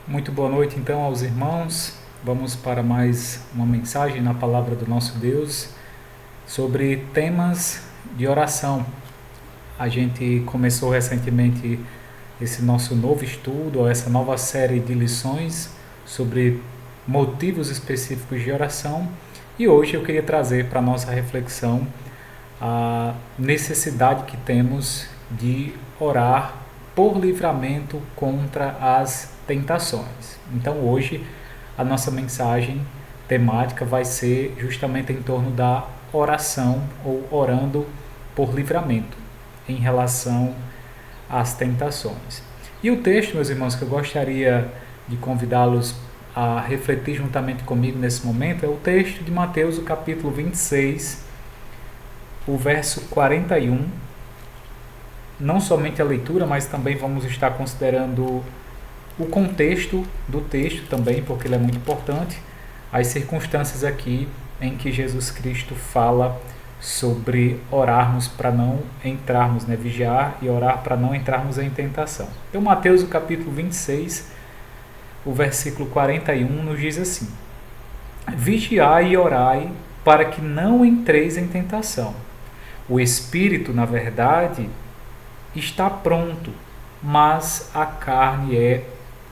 Muito boa noite então aos irmãos. Vamos para mais uma mensagem na palavra do nosso Deus sobre temas de oração. A gente começou recentemente esse nosso novo estudo, ou essa nova série de lições sobre motivos específicos de oração, e hoje eu queria trazer para a nossa reflexão a necessidade que temos de orar por livramento contra as tentações. Então hoje a nossa mensagem temática vai ser justamente em torno da oração ou orando por livramento em relação às tentações. E o texto, meus irmãos, que eu gostaria de convidá-los a refletir juntamente comigo nesse momento é o texto de Mateus, o capítulo 26, o verso 41. Não somente a leitura, mas também vamos estar considerando o contexto do texto também, porque ele é muito importante, as circunstâncias aqui em que Jesus Cristo fala sobre orarmos para não entrarmos, vigiar e orar para não entrarmos em tentação. Então, Mateus, o capítulo 26, o versículo 41, nos diz assim: Vigiai e orai para que não entreis em tentação. O espírito, na verdade, está pronto, mas a carne é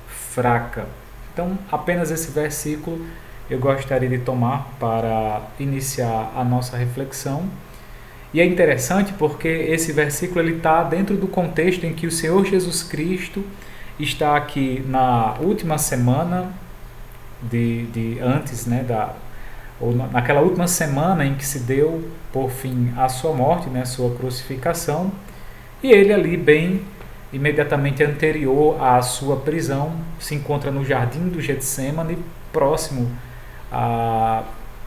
fraca. Então, apenas esse versículo eu gostaria de tomar para iniciar a nossa reflexão. E é interessante porque esse versículo está dentro do contexto em que o Senhor Jesus Cristo está aqui na última semana antes, ou naquela última semana em que se deu por fim a sua morte, sua crucificação, e ele ali bem imediatamente anterior à sua prisão se encontra no jardim do Getsêmani, próximo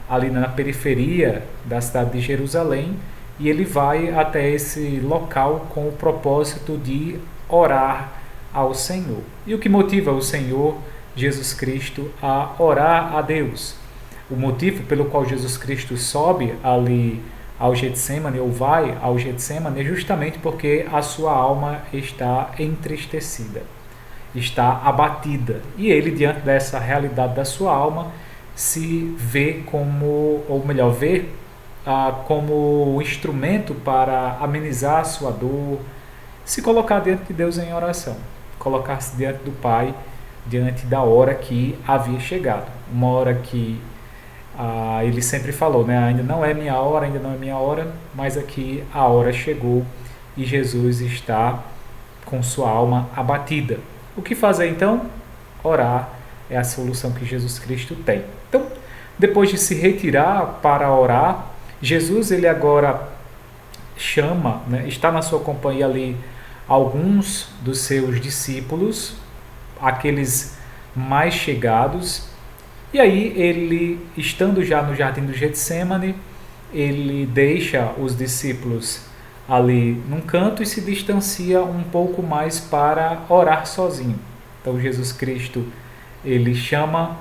ali na periferia da cidade de Jerusalém, e ele vai até esse local com o propósito de orar ao Senhor. E o que motiva o Senhor Jesus Cristo a orar a Deus? O motivo pelo qual Jesus Cristo sobe ali ao Getsêmani, ou vai ao Getsêmani, é justamente porque a sua alma está entristecida, está abatida. E ele, diante dessa realidade da sua alma, se vê como, ou melhor, como instrumento para amenizar a sua dor, se colocar diante de Deus em oração, colocar-se diante do Pai, diante da hora que havia chegado. Uma hora que ele sempre falou, ainda não é minha hora, mas aqui a hora chegou e Jesus está com sua alma abatida. O que fazer então? Orar é a solução que Jesus Cristo tem. Então, depois de se retirar para orar, Jesus ele agora chama, está na sua companhia ali alguns dos seus discípulos, aqueles mais chegados. E aí ele, estando já no jardim do Getsêmani, ele deixa os discípulos ali num canto e se distancia um pouco mais para orar sozinho. Então Jesus Cristo, ele chama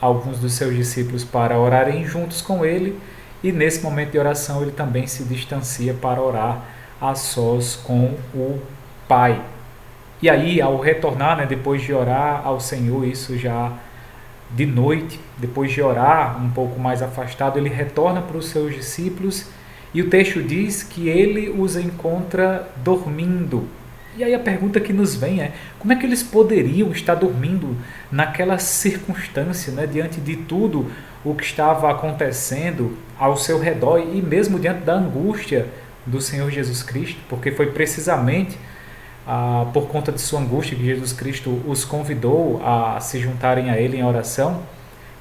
alguns dos seus discípulos para orarem juntos com ele, e nesse momento de oração ele também se distancia para orar a sós com o Pai. E aí, ao retornar, depois de orar ao Senhor, isso já de noite, depois de orar um pouco mais afastado, ele retorna para os seus discípulos e o texto diz que ele os encontra dormindo. E aí a pergunta que nos vem é: como é que eles poderiam estar dormindo naquela circunstância, diante de tudo o que estava acontecendo ao seu redor e mesmo diante da angústia do Senhor Jesus Cristo? Porque foi precisamente por conta de sua angústia que Jesus Cristo os convidou a se juntarem a ele em oração.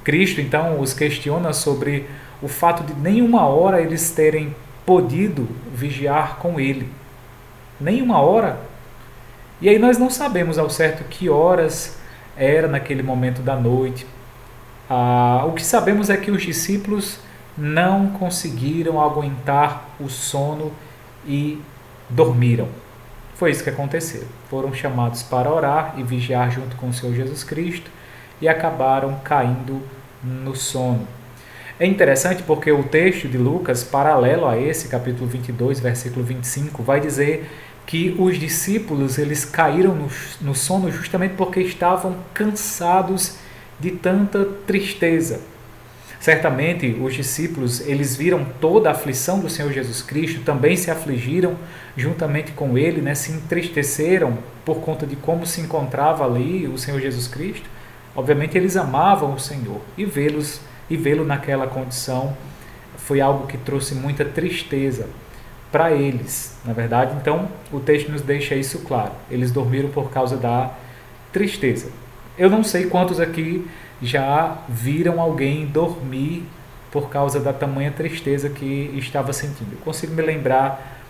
Cristo então os questiona sobre o fato de nenhuma hora eles terem podido vigiar com ele. Nenhuma hora. E aí nós não sabemos ao certo que horas era naquele momento da noite. O que sabemos é que os discípulos não conseguiram aguentar o sono e dormiram. Foi isso que aconteceu. Foram chamados para orar e vigiar junto com o Senhor Jesus Cristo e acabaram caindo no sono. É interessante porque o texto de Lucas, paralelo a esse, capítulo 22, versículo 25, vai dizer que os discípulos eles caíram no sono justamente porque estavam cansados de tanta tristeza. Certamente os discípulos eles viram toda a aflição do Senhor Jesus Cristo, também se afligiram juntamente com ele, né? Se entristeceram por conta de como se encontrava ali o Senhor Jesus Cristo. Obviamente eles amavam o Senhor e vê-lo naquela condição foi algo que trouxe muita tristeza para eles, na verdade. Então o texto nos deixa isso claro. Eles dormiram por causa da tristeza. Eu não sei quantos aqui já viram alguém dormir por causa da tamanha tristeza que estava sentindo. Eu consigo me lembrar,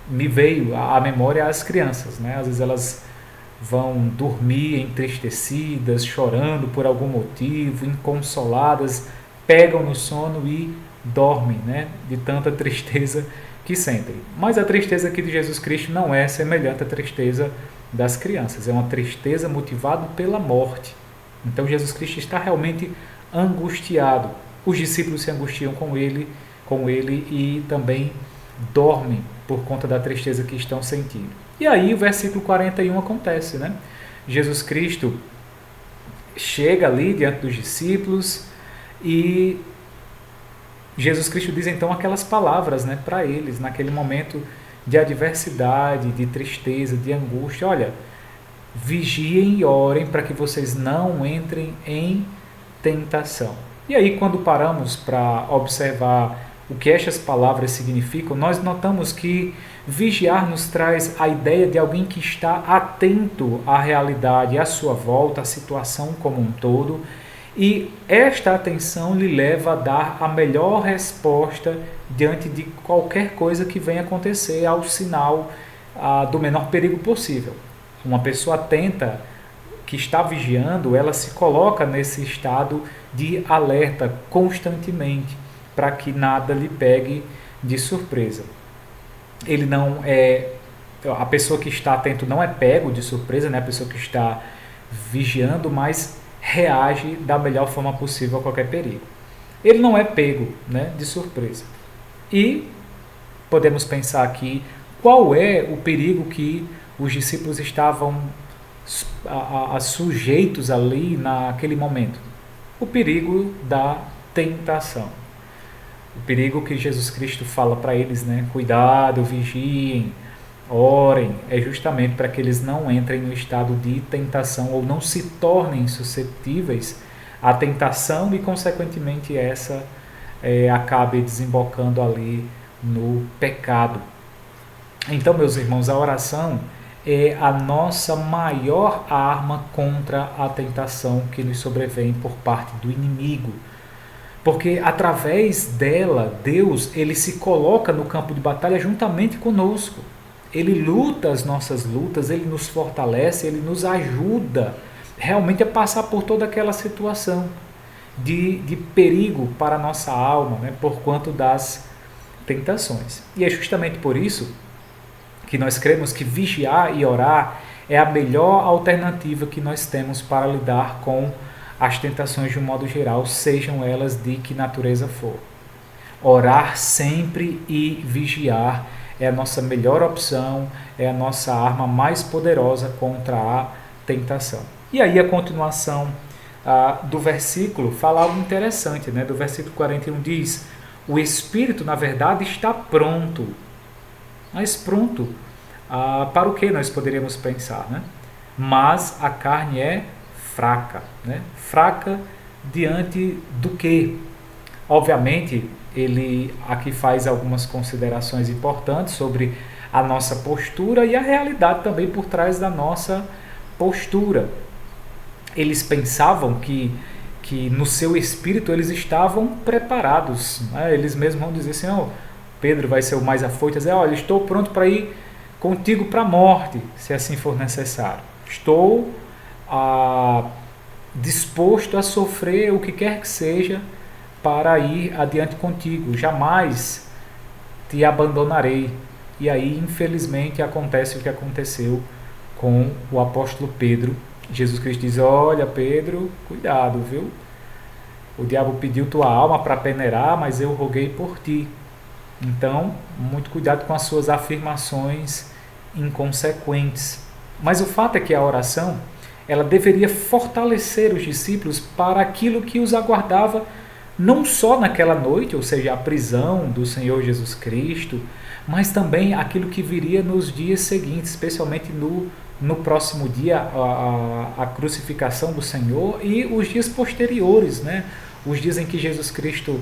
me veio à memória as crianças, né? Às vezes elas vão dormir entristecidas, chorando por algum motivo, inconsoladas, pegam no sono e dormem, né? De tanta tristeza que sentem. Mas a tristeza aqui de Jesus Cristo não é semelhante à tristeza das crianças, é uma tristeza motivada pela morte. Então Jesus Cristo está realmente angustiado. Os discípulos se angustiam com ele e também dormem por conta da tristeza que estão sentindo. E aí o versículo 41 acontece, né? Jesus Cristo chega ali diante dos discípulos e Jesus Cristo diz então aquelas palavras, né, para eles, naquele momento de adversidade, de tristeza, de angústia. Olha, vigiem e orem para que vocês não entrem em tentação. E aí, quando paramos para observar o que estas palavras significam, nós notamos que vigiar nos traz a ideia de alguém que está atento à realidade à sua volta, à situação como um todo, e esta atenção lhe leva a dar a melhor resposta diante de qualquer coisa que venha acontecer, ao sinal do menor perigo possível. Uma pessoa atenta, que está vigiando, ela se coloca nesse estado de alerta constantemente, para que nada lhe pegue de surpresa. A pessoa que está atento não é pego de surpresa, né? A pessoa que está vigiando, mas reage da melhor forma possível a qualquer perigo. Ele não é pego, né, de surpresa. E podemos pensar aqui qual é o perigo que os discípulos estavam sujeitos ali naquele momento. O perigo da tentação. O perigo que Jesus Cristo fala para eles, né? Cuidado, vigiem, orem, é justamente para que eles não entrem no estado de tentação ou não se tornem suscetíveis à tentação e, consequentemente, essa acabe desembocando ali no pecado. Então, meus irmãos, a oração é a nossa maior arma contra a tentação que nos sobrevém por parte do inimigo. Porque através dela, Deus, ele se coloca no campo de batalha juntamente conosco. Ele luta as nossas lutas, ele nos fortalece, ele nos ajuda realmente a passar por toda aquela situação de perigo para a nossa alma, né, por quanto das tentações. E é justamente por isso que nós cremos que vigiar e orar é a melhor alternativa que nós temos para lidar com as tentações de um modo geral, sejam elas de que natureza for. Orar sempre e vigiar é a nossa melhor opção, é a nossa arma mais poderosa contra a tentação. E aí a continuação do versículo fala algo interessante, né? Do versículo 41 diz: o Espírito, na verdade, está pronto. Mas pronto para o que nós poderíamos pensar, né? Mas a carne é fraca, né? Fraca diante do quê? Obviamente, ele aqui faz algumas considerações importantes sobre a nossa postura e a realidade também por trás da nossa postura. Eles pensavam que no seu espírito eles estavam preparados, né? Eles mesmos vão dizer assim: oh, Pedro vai ser o mais afoito, dizer: olha, estou pronto para ir contigo para a morte, se assim for necessário. Estou disposto a sofrer o que quer que seja para ir adiante contigo, jamais te abandonarei. E aí, infelizmente, acontece o que aconteceu com o apóstolo Pedro. Jesus Cristo diz: olha, Pedro, cuidado, viu? O diabo pediu tua alma para peneirar, mas eu roguei por ti. Então, muito cuidado com as suas afirmações inconsequentes. Mas o fato é que a oração, ela deveria fortalecer os discípulos para aquilo que os aguardava não só naquela noite, ou seja, a prisão do Senhor Jesus Cristo, mas também aquilo que viria nos dias seguintes, especialmente no próximo dia, a crucificação do Senhor, e os dias posteriores, né? Os dias em que Jesus Cristo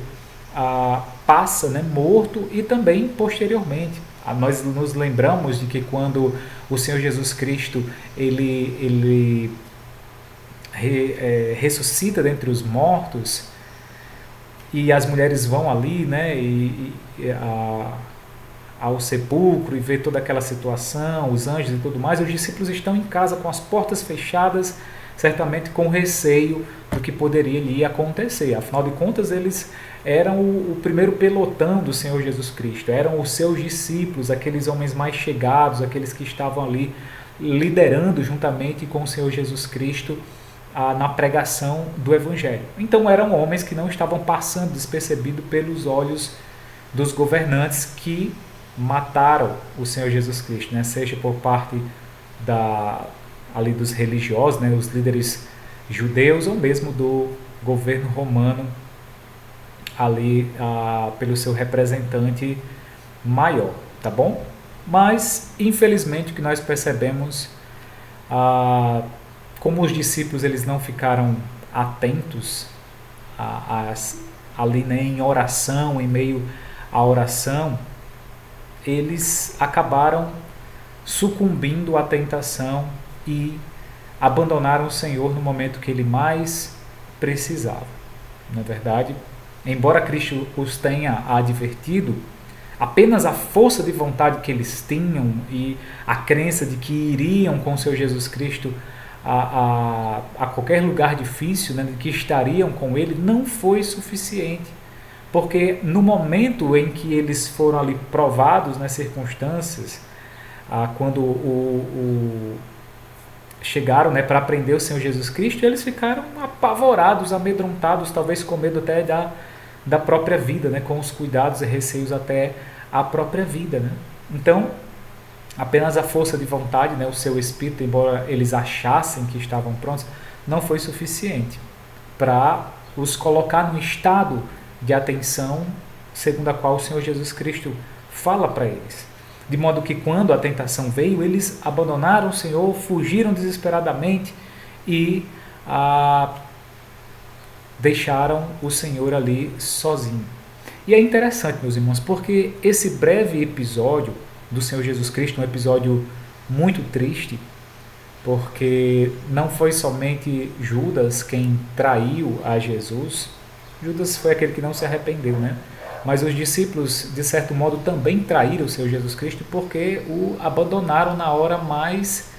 passa, né, morto, e também posteriormente. Nós nos lembramos de que quando o Senhor Jesus Cristo ele ressuscita dentre os mortos, e as mulheres vão ali, né, ao sepulcro e vê toda aquela situação, os anjos e tudo mais, os discípulos estão em casa com as portas fechadas, certamente com receio do que poderia lhe acontecer. Afinal de contas, eles eram o primeiro pelotão do Senhor Jesus Cristo, eram os seus discípulos, aqueles homens mais chegados, aqueles que estavam ali liderando juntamente com o Senhor Jesus Cristo na pregação do Evangelho. Então eram homens que não estavam passando despercebido pelos olhos dos governantes que mataram o Senhor Jesus Cristo, né? Seja por parte ali dos religiosos, né? Os líderes judeus, ou mesmo do governo romano ali pelo seu representante maior, tá bom? Mas infelizmente o que nós percebemos, como os discípulos eles não ficaram atentos ali, né, em oração, em meio à oração, eles acabaram sucumbindo à tentação e abandonaram o Senhor no momento que ele mais precisava. Na verdade, embora Cristo os tenha advertido, apenas a força de vontade que eles tinham e a crença de que iriam com o Senhor Jesus Cristo a qualquer lugar difícil, né, de que estariam com ele, não foi suficiente. Porque no momento em que eles foram ali provados nas circunstâncias, quando chegaram, né, para prender o Senhor Jesus Cristo, eles ficaram apavorados, amedrontados, talvez com medo até da própria vida, né, com os cuidados e receios até a própria vida, né? Então, apenas a força de vontade, né, o seu espírito, embora eles achassem que estavam prontos, não foi suficiente para os colocar no estado de atenção segundo a qual o Senhor Jesus Cristo fala para eles. De modo que quando a tentação veio, eles abandonaram o Senhor, fugiram desesperadamente e deixaram o Senhor ali sozinho. E é interessante, meus irmãos, porque esse breve episódio do Senhor Jesus Cristo, um episódio muito triste, porque não foi somente Judas quem traiu a Jesus. Judas foi aquele que não se arrependeu, né? Mas os discípulos, de certo modo, também traíram o Senhor Jesus Cristo porque o abandonaram na hora mais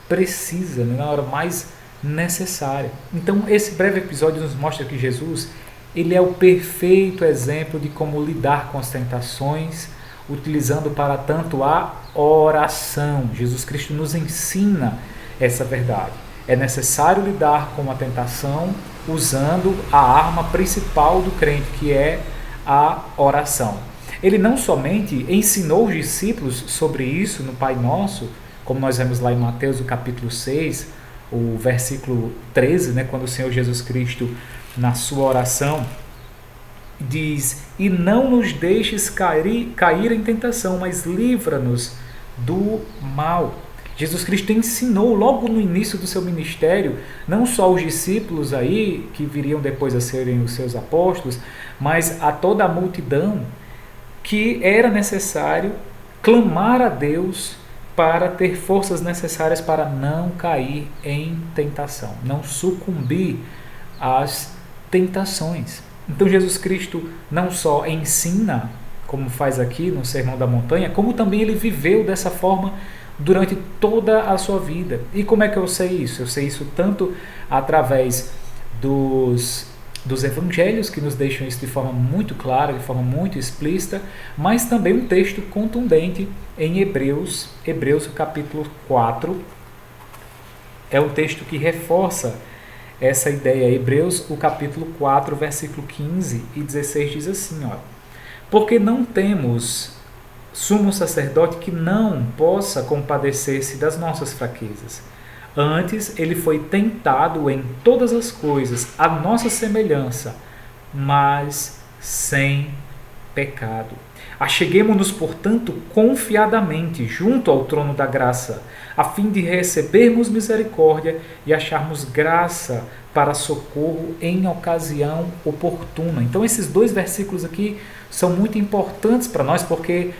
precisa, né? Na hora mais necessária. Então, esse breve episódio nos mostra que Jesus, ele é o perfeito exemplo de como lidar com as tentações, utilizando para tanto a oração. Jesus Cristo nos ensina essa verdade. É necessário lidar com a tentação usando a arma principal do crente, que é a oração. Ele não somente ensinou os discípulos sobre isso no Pai Nosso, como nós vemos lá em Mateus, o capítulo 6, o versículo 13, né, quando o Senhor Jesus Cristo, na sua oração, diz: e não nos deixes cair em tentação, mas livra-nos do mal. Jesus Cristo ensinou logo no início do seu ministério, não só aos discípulos aí, que viriam depois a serem os seus apóstolos, mas a toda a multidão, que era necessário clamar a Deus para ter forças necessárias para não cair em tentação, não sucumbir às tentações. Então Jesus Cristo não só ensina, como faz aqui no Sermão da Montanha, como também ele viveu dessa forma durante toda a sua vida. E como é que eu sei isso? Eu sei isso tanto através dos evangelhos, que nos deixam isso de forma muito clara, de forma muito explícita, mas também um texto contundente em Hebreus capítulo 4, é um texto que reforça essa ideia. Hebreus, o capítulo 4, versículo 15 e 16 diz assim, ó: porque não temos sumo sacerdote que não possa compadecer-se das nossas fraquezas. Antes, ele foi tentado em todas as coisas, à nossa semelhança, mas sem pecado. Acheguemo-nos, portanto, confiadamente junto ao trono da graça, a fim de recebermos misericórdia e acharmos graça para socorro em ocasião oportuna. Então, esses 2 versículos aqui são muito importantes para nós, porque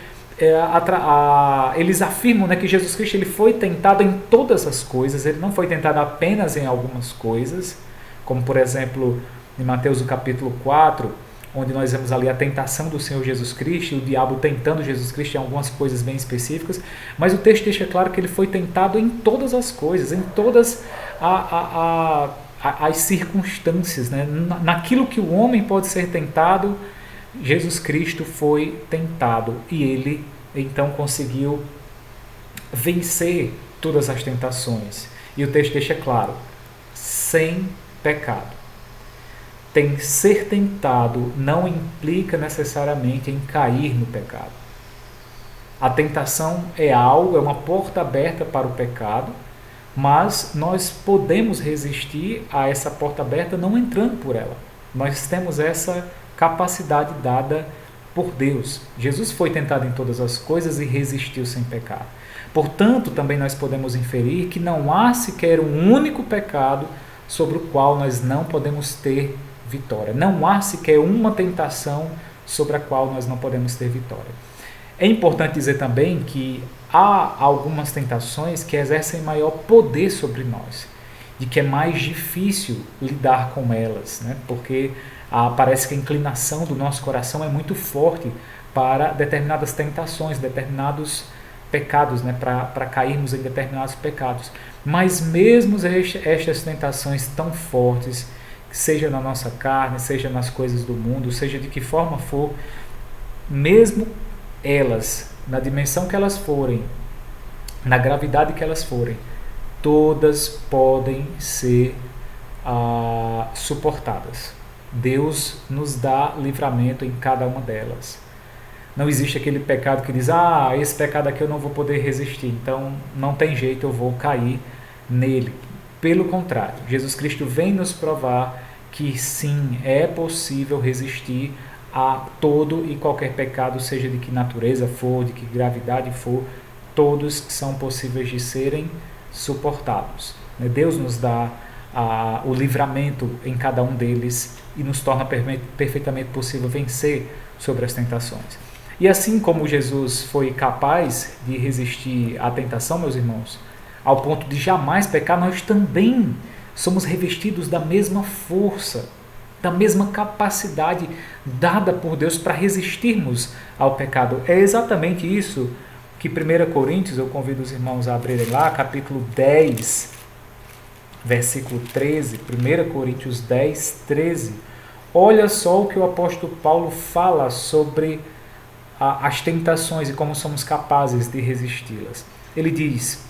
eles afirmam, né, que Jesus Cristo ele foi tentado em todas as coisas, ele não foi tentado apenas em algumas coisas, como, por exemplo, em Mateus, no capítulo 4, onde nós vemos ali a tentação do Senhor Jesus Cristo, e o diabo tentando Jesus Cristo em algumas coisas bem específicas, mas o texto deixa claro que ele foi tentado em todas as coisas, em todas as circunstâncias, né? Naquilo que o homem pode ser tentado, Jesus Cristo foi tentado, e ele então conseguiu vencer todas as tentações. E o texto deixa claro, sem pecado. Ser tentado não implica necessariamente em cair no pecado. A tentação é algo, é uma porta aberta para o pecado, mas nós podemos resistir a essa porta aberta não entrando por ela. Nós temos essa capacidade dada por Deus. Jesus foi tentado em todas as coisas e resistiu sem pecar. Portanto, também nós podemos inferir que não há sequer um único pecado sobre o qual nós não podemos ter vitória. Não há sequer uma tentação sobre a qual nós não podemos ter vitória. É importante dizer também que há algumas tentações que exercem maior poder sobre nós, de que é mais difícil lidar com elas, né? Porque parece que a inclinação do nosso coração é muito forte para determinadas tentações, determinados pecados, né? Para cairmos em determinados pecados. Mas mesmo estas tentações tão fortes, seja na nossa carne, seja nas coisas do mundo, seja de que forma for, mesmo elas, na dimensão que elas forem, na gravidade que elas forem, todas podem ser suportadas. Deus nos dá livramento em cada uma delas. Não existe aquele pecado que diz, esse pecado aqui eu não vou poder resistir, então não tem jeito, eu vou cair nele. Pelo contrário, Jesus Cristo vem nos provar que sim, é possível resistir a todo e qualquer pecado, seja de que natureza for, de que gravidade for, todos são possíveis de serem suportados. Deus nos dá o livramento em cada um deles e nos torna perfeitamente possível vencer sobre as tentações. E assim como Jesus foi capaz de resistir à tentação, meus irmãos, ao ponto de jamais pecar, nós também somos revestidos da mesma força, da mesma capacidade dada por Deus para resistirmos ao pecado. É exatamente isso que 1 Coríntios, eu convido os irmãos a abrirem lá, capítulo 10, versículo 13, 1 Coríntios 10, 13. Olha só o que o apóstolo Paulo fala sobre as tentações e como somos capazes de resisti-las. Ele diz: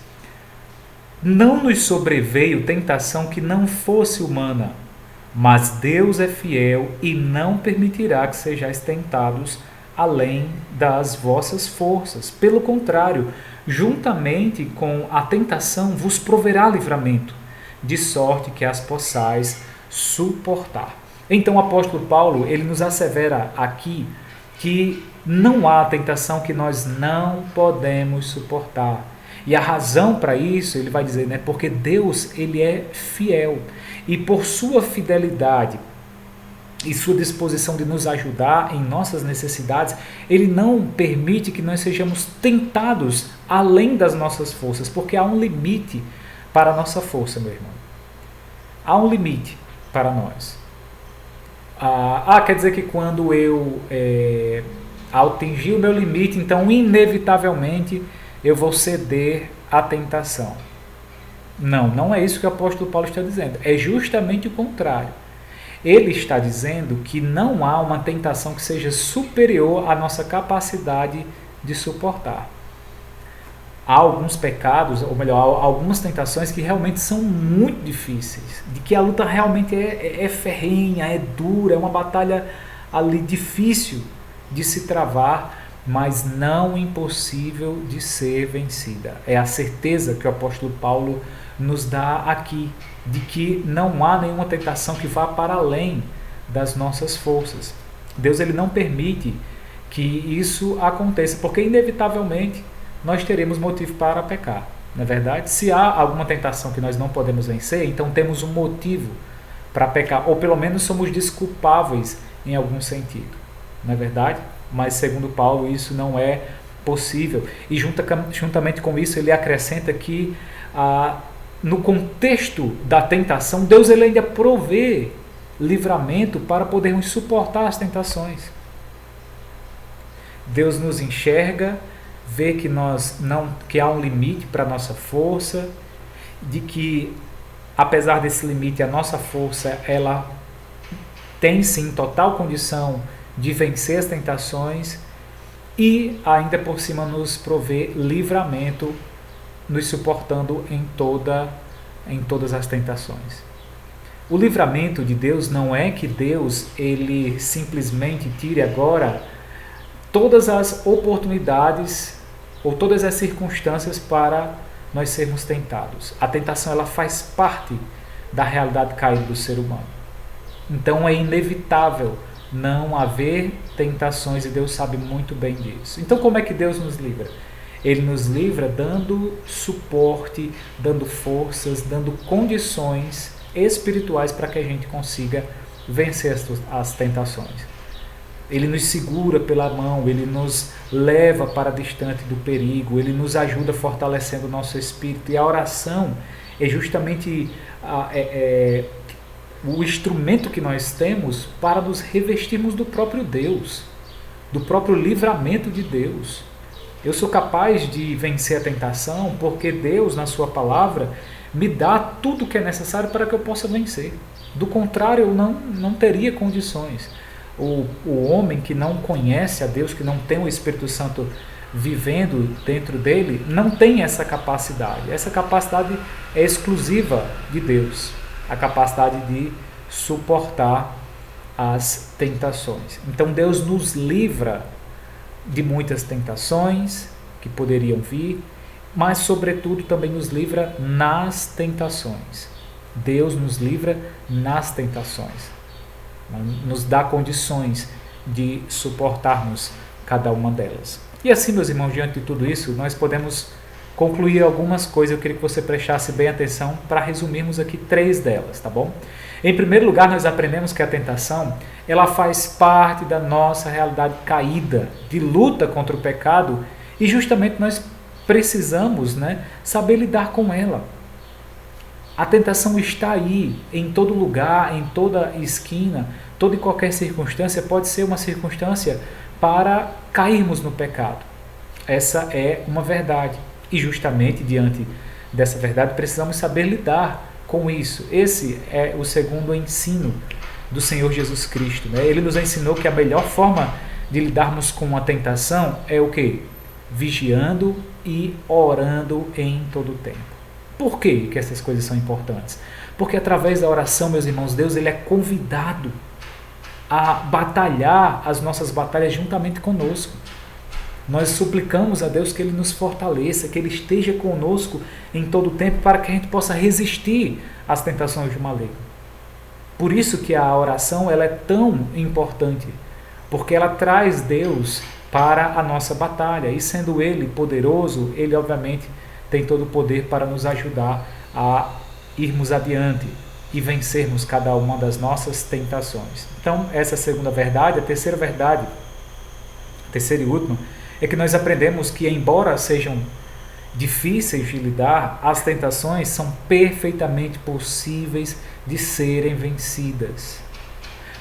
não nos sobreveio tentação que não fosse humana, mas Deus é fiel e não permitirá que sejais tentados além das vossas forças. Pelo contrário, juntamente com a tentação vos proverá livramento, de sorte que as possais suportar. Então o apóstolo Paulo, ele nos assevera aqui que não há tentação que nós não podemos suportar. E a razão para isso, ele vai dizer, né, porque Deus, ele é fiel. E por sua fidelidade e sua disposição de nos ajudar em nossas necessidades, ele não permite que nós sejamos tentados além das nossas forças, porque há um limite para a nossa força, meu irmão. Há um limite para nós. Quer dizer que quando eu atingir o meu limite, então inevitavelmente eu vou ceder à tentação. Não, não é isso que o apóstolo Paulo está dizendo. É justamente o contrário. Ele está dizendo que não há uma tentação que seja superior à nossa capacidade de suportar. Há alguns pecados, ou melhor, há algumas tentações que realmente são muito difíceis, de que a luta realmente é ferrenha, é dura, é uma batalha ali difícil de se travar, mas não impossível de ser vencida. É a certeza que o apóstolo Paulo nos dá aqui, de que não há nenhuma tentação que vá para além das nossas forças. Deus ele não permite que isso aconteça, porque inevitavelmente nós teremos motivo para pecar. Não é verdade? Se há alguma tentação que nós não podemos vencer, então temos um motivo para pecar, ou pelo menos somos desculpáveis em algum sentido. Não é verdade? Mas segundo Paulo isso não é possível. E juntamente com isso ele acrescenta que no contexto da tentação, Deus ele ainda provê livramento para podermos suportar as tentações. Deus nos enxerga, vê que há um limite para a nossa força, de que apesar desse limite a nossa força ela tem sim total condição de vencer as tentações e ainda por cima nos provê livramento, nos suportando em todas as tentações. O livramento de Deus não é que Deus ele simplesmente tire agora todas as oportunidades ou todas as circunstâncias para nós sermos tentados. A tentação ela faz parte da realidade caída do ser humano. Então é inevitável não haver tentações e Deus sabe muito bem disso. Então como é que Deus nos livra? Ele nos livra dando suporte, dando forças, dando condições espirituais para que a gente consiga vencer as tentações. Ele nos segura pela mão, ele nos leva para distante do perigo, ele nos ajuda fortalecendo o nosso espírito. E a oração é justamente o instrumento que nós temos para nos revestirmos do próprio Deus, do próprio livramento de Deus. Eu sou capaz de vencer a tentação porque Deus, na sua palavra, me dá tudo o que é necessário para que eu possa vencer. Do contrário, eu não teria condições. O homem que não conhece a Deus, que não tem o Espírito Santo vivendo dentro dele, não tem essa capacidade. Essa capacidade é exclusiva de Deus, a capacidade de suportar as tentações. Então Deus nos livra de muitas tentações que poderiam vir, mas sobretudo também nos livra nas tentações. Deus nos livra nas tentações. Nos dá condições de suportarmos cada uma delas. E assim, meus irmãos, diante de tudo isso, nós podemos concluir algumas coisas. Eu queria que você prestasse bem atenção para resumirmos aqui 3 delas, tá bom? Em primeiro lugar, nós aprendemos que a tentação, ela faz parte da nossa realidade caída, de luta contra o pecado, e justamente nós precisamos, saber lidar com ela. A tentação está aí, em todo lugar, em toda esquina, toda e qualquer circunstância pode ser uma circunstância para cairmos no pecado. Essa é uma verdade. E justamente diante dessa verdade precisamos saber lidar com isso. Esse é o segundo ensino do Senhor Jesus Cristo. Ele nos ensinou que a melhor forma de lidarmos com a tentação é o quê? Vigiando e orando em todo o tempo. Por que essas coisas são importantes? Porque através da oração, meus irmãos, Deus ele é convidado a batalhar as nossas batalhas juntamente conosco. Nós suplicamos a Deus que Ele nos fortaleça, que Ele esteja conosco em todo o tempo para que a gente possa resistir às tentações do maligno. Por isso que a oração ela é tão importante, porque ela traz Deus para a nossa batalha. E sendo Ele poderoso, Ele obviamente tem todo o poder para nos ajudar a irmos adiante e vencermos cada uma das nossas tentações. Então, essa é a segunda verdade. A terceira verdade, a terceira e última, é que nós aprendemos que, embora sejam difíceis de lidar, as tentações são perfeitamente possíveis de serem vencidas.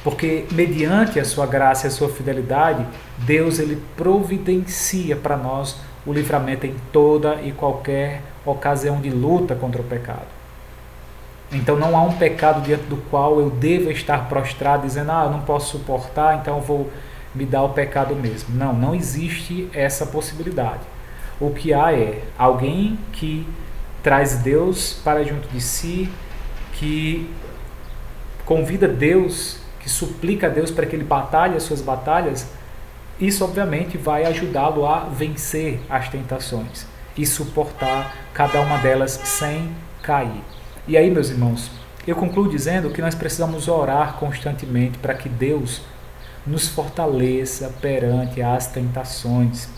Porque, mediante a sua graça e a sua fidelidade, Deus ele providencia para nós o livramento em toda e qualquer ocasião de luta contra o pecado. Então não há um pecado diante do qual eu devo estar prostrado, dizendo, eu não posso suportar, então eu vou me dar o pecado mesmo. Não existe essa possibilidade. O que há é alguém que traz Deus para junto de si, que convida Deus, que suplica a Deus para que Ele batalhe as suas batalhas, isso obviamente vai ajudá-lo a vencer as tentações e suportar cada uma delas sem cair. E aí, meus irmãos, eu concluo dizendo que nós precisamos orar constantemente para que Deus nos fortaleça perante as tentações,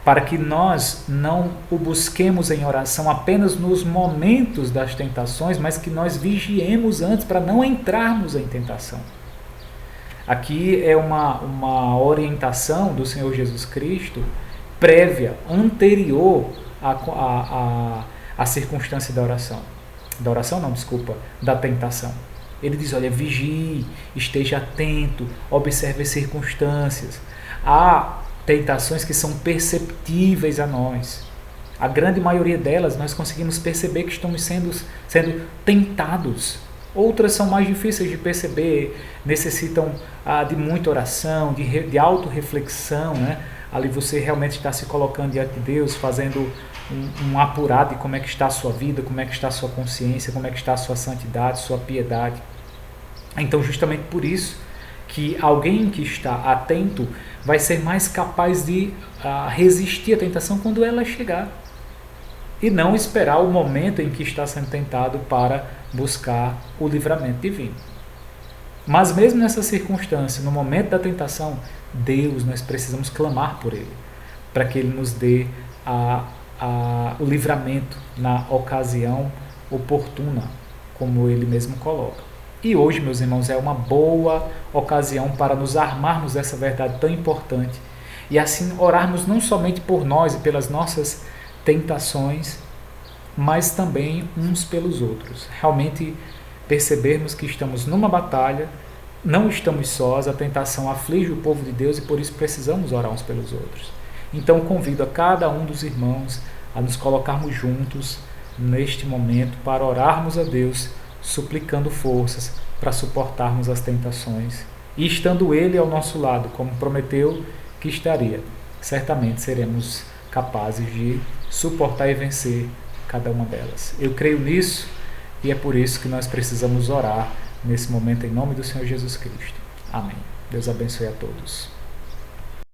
para que nós não o busquemos em oração apenas nos momentos das tentações, mas que nós vigiemos antes para não entrarmos em tentação. Aqui é uma orientação do Senhor Jesus Cristo prévia, anterior à circunstância da oração. Da tentação. Ele diz, olha, vigie, esteja atento, observe as circunstâncias. Há tentações que são perceptíveis a nós. A grande maioria delas nós conseguimos perceber que estamos sendo tentados. Outras são mais difíceis de perceber, necessitam de muita oração, de autorreflexão, né? Ali você realmente está se colocando diante de Deus, fazendo um apurado de como é que está a sua vida, como é que está a sua consciência, como é que está a sua santidade, sua piedade. Então, justamente por isso que alguém que está atento vai ser mais capaz de resistir à tentação quando ela chegar. E não esperar o momento em que está sendo tentado para buscar o livramento divino. Mas mesmo nessa circunstância, no momento da tentação, Deus, nós precisamos clamar por Ele, para que Ele nos dê o livramento na ocasião oportuna, como Ele mesmo coloca. E hoje, meus irmãos, é uma boa ocasião para nos armarmos dessa verdade tão importante e assim orarmos não somente por nós e pelas nossas tentações, mas também uns pelos outros. Realmente percebermos que estamos numa batalha, não estamos sós, a tentação aflige o povo de Deus e por isso precisamos orar uns pelos outros. Então convido a cada um dos irmãos a nos colocarmos juntos neste momento para orarmos a Deus, suplicando forças para suportarmos as tentações. E estando Ele ao nosso lado, como prometeu que estaria, certamente seremos capazes de suportar e vencer cada uma delas. Eu creio nisso e é por isso que nós precisamos orar nesse momento em nome do Senhor Jesus Cristo. Amém. Deus abençoe a todos.